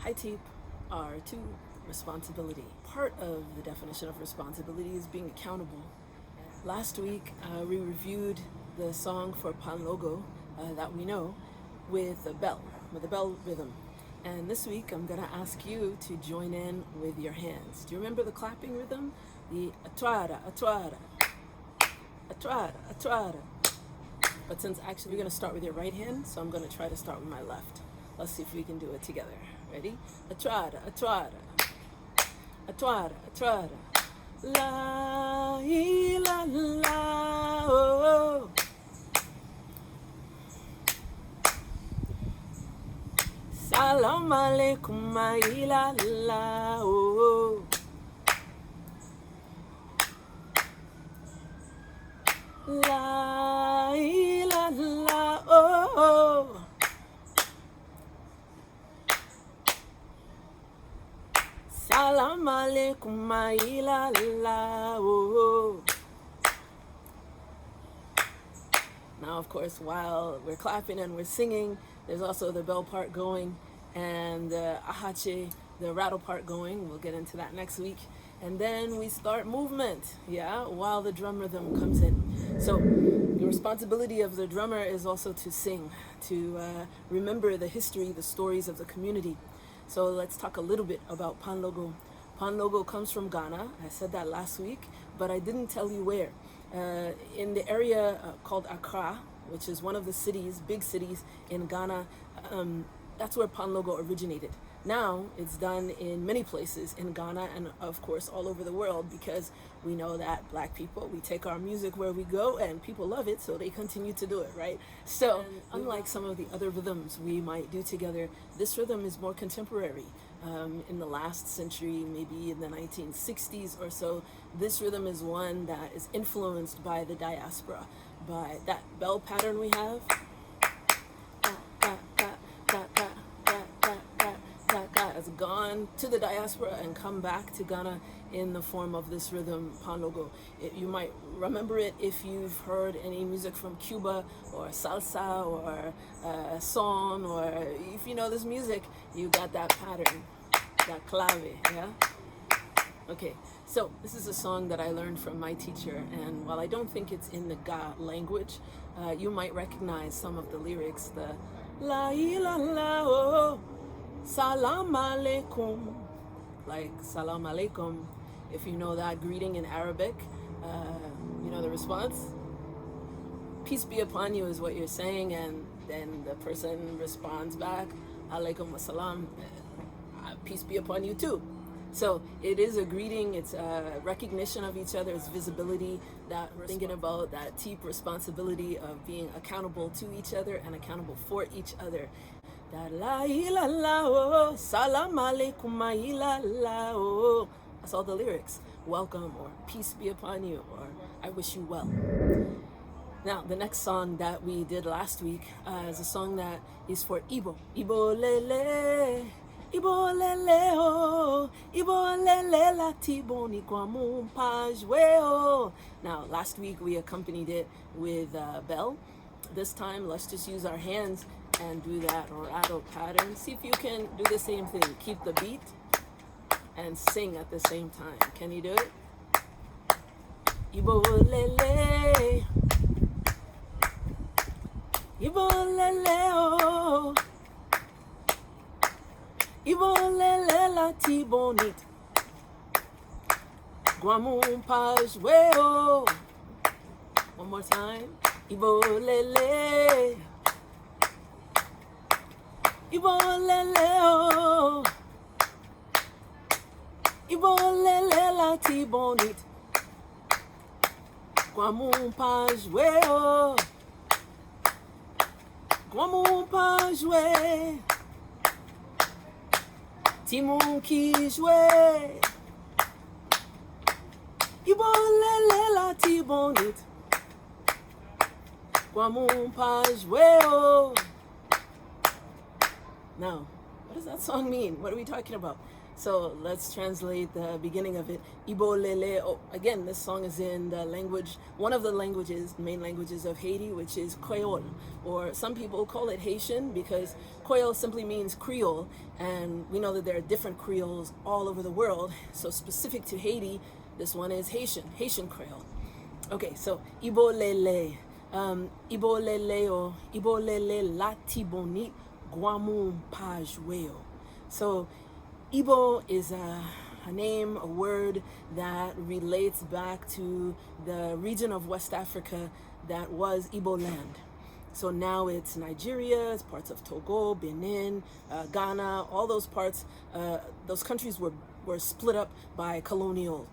Hi Teep, R2, responsibility. Part of the definition of responsibility is being accountable. Last week, we reviewed the song for Pan Logo that we know with the bell rhythm. And this week, I'm gonna ask you to join in with your hands. Do you remember the clapping rhythm? The atuara, atuara, atuara, atuara. But since actually we're gonna start with your right hand, so I'm gonna try to start with my left. Let's see if we can do it together. Ready? Atuara, atuara, atuara, atuara. La, la, la, oh. Salam alaikum, la, la, oh. La, la, la, oh. Salam alaikum, la, la, oh. Now, of course, while we're clapping and we're singing, there's also the bell part going and the ahache, the rattle part going. We'll get into that next week. And then we start movement, while the drum rhythm comes in. So the responsibility of the drummer is also to sing, to remember the history, the stories of the community. So let's talk a little bit about Pan Logo. Pan Logo comes from Ghana. I said that last week, but I didn't tell you where. In the area called Accra, which is one of the cities, big cities in Ghana, that's where Pan Logo originated. Now it's done in many places in Ghana and of course all over the world, because we know that black people, we take our music where we go and people love it, so they continue to do it, right? So unlike some of the other rhythms we might do together, this rhythm is more contemporary. In the last century, maybe in the 1960s or so, this rhythm is one that is influenced by the diaspora, by that bell pattern we have. Has gone to the diaspora and come back to Ghana in the form of this rhythm, Pan Logo. You might remember it if you've heard any music from Cuba or salsa or son, or if you know this music, you got that pattern, that clave, yeah? Okay, so this is a song that I learned from my teacher, and while I don't think it's in the Ga language, you might recognize some of the lyrics, the la la la oh. Salam alaikum, like salam alaikum. If you know that greeting in Arabic, you know the response. Peace be upon you is what you're saying, and then the person responds back, alaikum wassalam, peace be upon you too. So it is a greeting, it's a recognition of each other, it's visibility that we're thinking about, that deep responsibility of being accountable to each other and accountable for each other. La la la oh, salam alaikum la la oh. That's all the lyrics. Welcome, or peace be upon you, or I wish you well. Now, the next song that we did last week is a song that is for Igbo. Igbo lele, Igbo lele oh, Igbo lele la tiboni kwamu pajwe oh. Now, last week we accompanied it with bell. This time, let's just use our hands and do that rattle pattern. See if you can do the same thing. Keep the beat and sing at the same time. Can you do it? Ibo lele, Ibo lele oh, Ibo lele la tibonit, Guamum pajwe oh. One more time. Ibo lele, Ibo lele oh, Ibo lele la tibonit, Guamum pajwe oh, Guamum pajwe, Timon kijwe, Ibo lele la tibonit, Guamum pajwe oh. Now, what does that song mean? What are we talking about? So let's translate the beginning of it. Ibo lele. Oh, again, this song is in the language, one of the languages, main languages of Haiti, which is Creole, or some people call it Haitian because Creole simply means Creole, and we know that there are different Creoles all over the world. So specific to Haiti, this one is Haitian Creole. Okay, so Ibo lele. Ibo lele o Ibo lele lati bonit guamu pajweo. So Ibo is a name, a word that relates back to the region of West Africa that was Ibo land. So now it's Nigeria, it's parts of Togo, Benin, Ghana, all those parts. Those countries were split up by colonial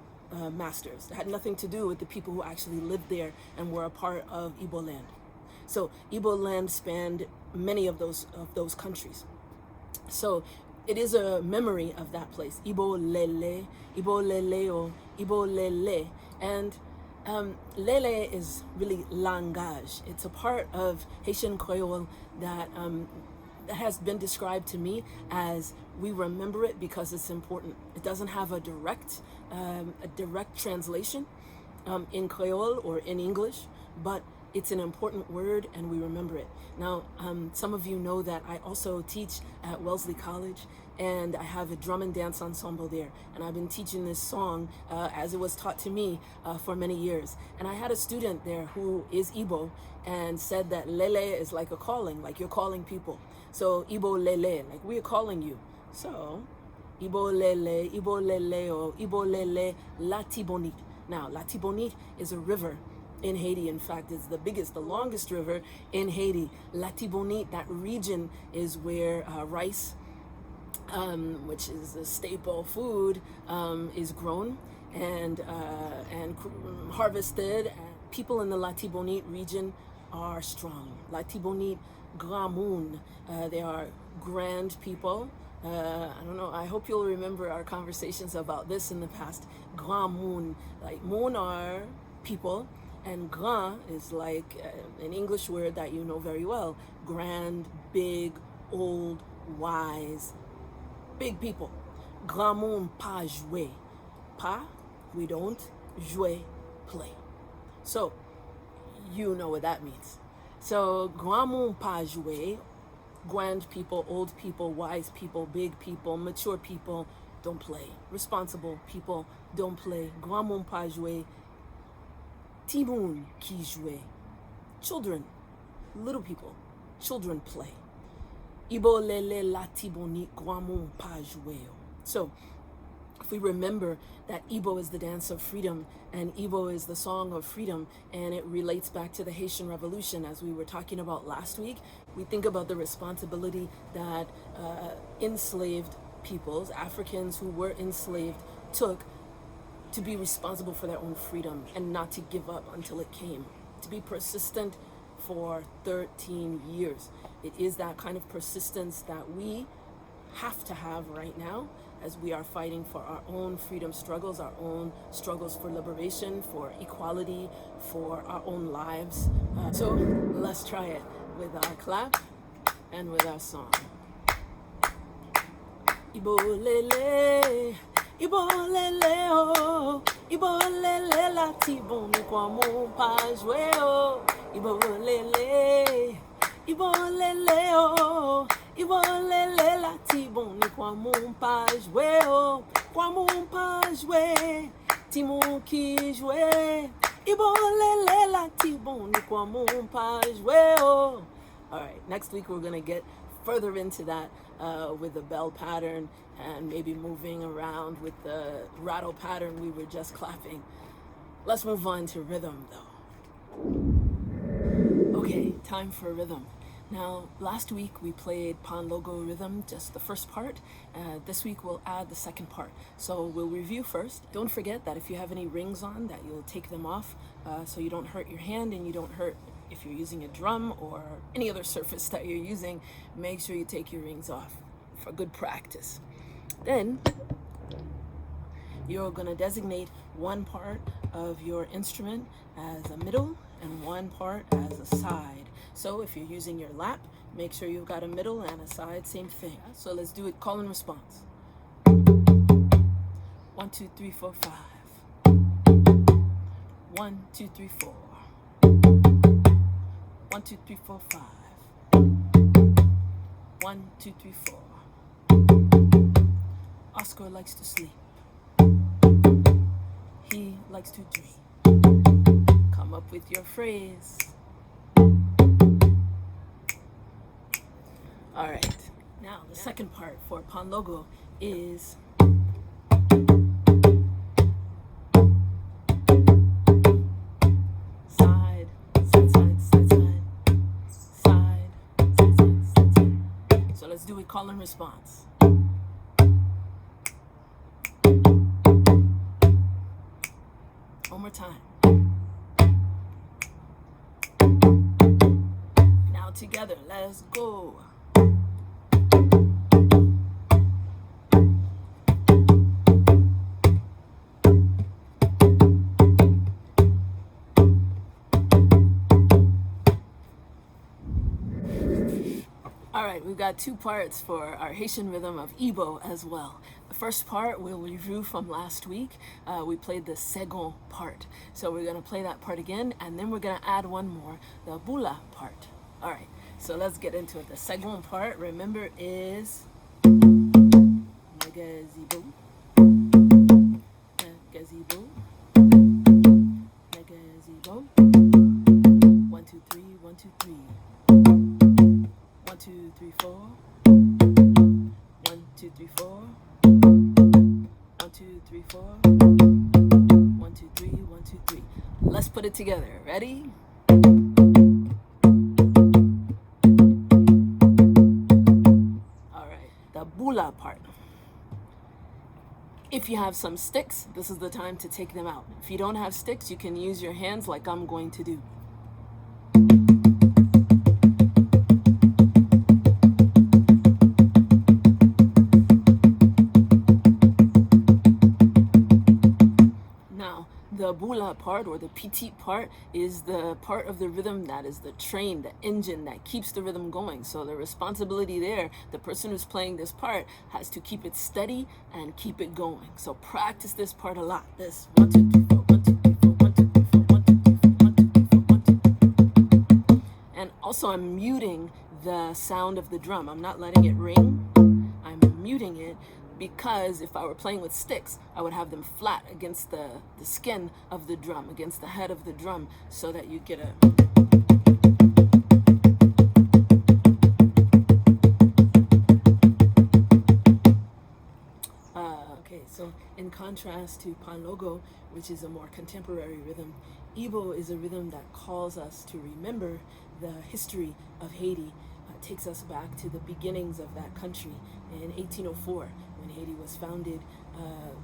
masters. It had nothing to do with the people who actually lived there and were a part of Ibo land. So Ibo land spanned many of those countries. So it is a memory of that place. Ibo lele o Ibo lele. And lele is really langage. It's a part of Haitian Creole that has been described to me as we remember it because it's important. It doesn't have a direct translation in Creole or in English, but it's an important word and we remember it. Now, some of you know that I also teach at Wellesley College, and I have a drum and dance ensemble there. And I've been teaching this song as it was taught to me for many years. And I had a student there who is Igbo and said that lele is like a calling, like you're calling people. So Igbo lele, like we are calling you. So Igbo lele, or Igbo lele Latibonite. Now, Latibonite is a river in Haiti. In fact, it's the biggest, the longest river in Haiti. Latibonite, that region is where rice, which is a staple food, is grown and harvested. People in the Latibonite region are strong. Latibonite, Grand Moun, they are grand people. I don't know, I hope you'll remember our conversations about this in the past. Grand Moun, like Moun are people, and grand is like an English word that you know very well. Grand, big, old, wise, big people. Grand Moun pas jouer. Pas, we don't. Jouer, play. So, you know what that means. So, Grand Moun pas jouer, grand people, old people, wise people, big people, mature people, don't play. Responsible people, don't play. Grand Moun pas jouer. Timoun qui joue. Children, little people, children play. Ibo lele la tiboni guamon pa joueo. So, if we remember that Ibo is the dance of freedom and Ibo is the song of freedom, and it relates back to the Haitian Revolution as we were talking about last week, we think about the responsibility that enslaved peoples, Africans who were enslaved, took to be responsible for their own freedom and not to give up until it came, to be persistent for 13 years. It is that kind of persistence that we have to have right now as we are fighting for our own freedom struggles, our own struggles for liberation, for equality, for our own lives. So let's try it with our clap and with our song. Ibo lele, Ibo lele o, Ibo lele la tibon kwa mon pa jouer o. Ibo lele, Ibo lele o, Ibo lele la tibon kwa mon pa jouer o. Kwa mon pa jouer, timon ki jouer. Ibo lele la tibon kwa mon pa jouer o. All right, next week we're gonna get further into that with the bell pattern and maybe moving around with the rattle pattern we were just clapping. Let's move on to rhythm though. Okay, time for rhythm. Now, last week we played Pan Logo rhythm, just the first part. This week we'll add the second part. So we'll review first. Don't forget that if you have any rings on, that you'll take them off so you don't hurt your hand and you don't hurt if you're using a drum or any other surface that you're using. Make sure you take your rings off for good practice. Then you're gonna designate one part of your instrument as a middle and one part as a side. So if you're using your lap, make sure you've got a middle and a side, same thing. So let's do it, call and response. 1, 2, 3, 4, 5. 1, 2, 3, 4. 1, 2, 3, 4, 5. 1, 2, 3, 4. Oscar likes to sleep. He likes to dream. Come up with your phrase. All right. Now, the second part for Panlogo is side, side, side, side, side, side, side, side, side, side. So let's do it call and response. One more time. Now together, let's go. All right, we've got two parts for our Haitian rhythm of Igbo as well. The first part we'll review from last week. We played the second part. So we're gonna play that part again, and then we're gonna add one more, the bula part. All right, so let's get into it. The second part, remember, is gazebo, gazebo, gazebo. 1, 2, 3, 1, 2, 3. 1, 2, 3, 4. 1, 2, 3, 4. 1, 2, 3, 4. 1, 2, 3, 1, 2, 3. Let's put it together. Ready? All right, the bula part. If you have some sticks, this is the time to take them out. If you don't have sticks, you can use your hands like I'm going to do. The bula part, or the petit part, is the part of the rhythm that is the train, the engine that keeps the rhythm going. So the responsibility there, the person who's playing this part has to keep it steady and keep it going. So practice this part a lot. This 1, 2, 3, 4, 1, 2, 3, 4, 1, 2, 3, 4, 1, 2, 3, 4, 1, 2, 3, 4, 1, 2, 3, 4. And also I'm muting the sound of the drum. I'm not letting it ring. I'm muting it, because if I were playing with sticks, I would have them flat against the skin of the drum, against the head of the drum, so that you get a... Okay, so in contrast to Panlogo, which is a more contemporary rhythm, Igbo is a rhythm that calls us to remember the history of Haiti. Takes us back to the beginnings of that country in 1804 when Haiti was founded.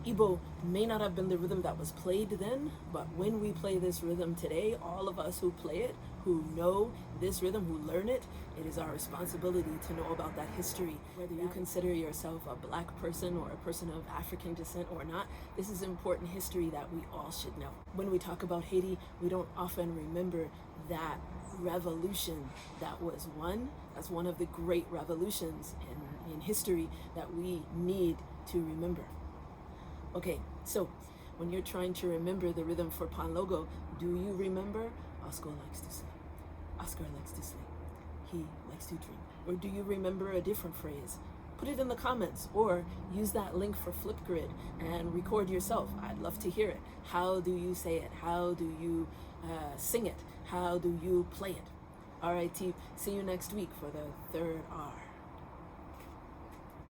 Igbo may not have been the rhythm that was played then, but when we play this rhythm today, all of us who play it, who know this rhythm, who learn it, it is our responsibility to know about that history. Whether you consider yourself a black person or a person of African descent or not, this is important history that we all should know. When we talk about Haiti, we don't often remember that revolution that was won. That's one of the great revolutions in history that we need to remember. Okay, so when you're trying to remember the rhythm for Panlogo, do you remember Oscar likes to sleep? Oscar likes to sleep. He likes to dream. Or do you remember a different phrase? Put it in the comments, or use that link for Flipgrid and record yourself. I'd love to hear it. How do you say it? How do you sing it? How do you play it? All right, Teep, see you next week for the third R.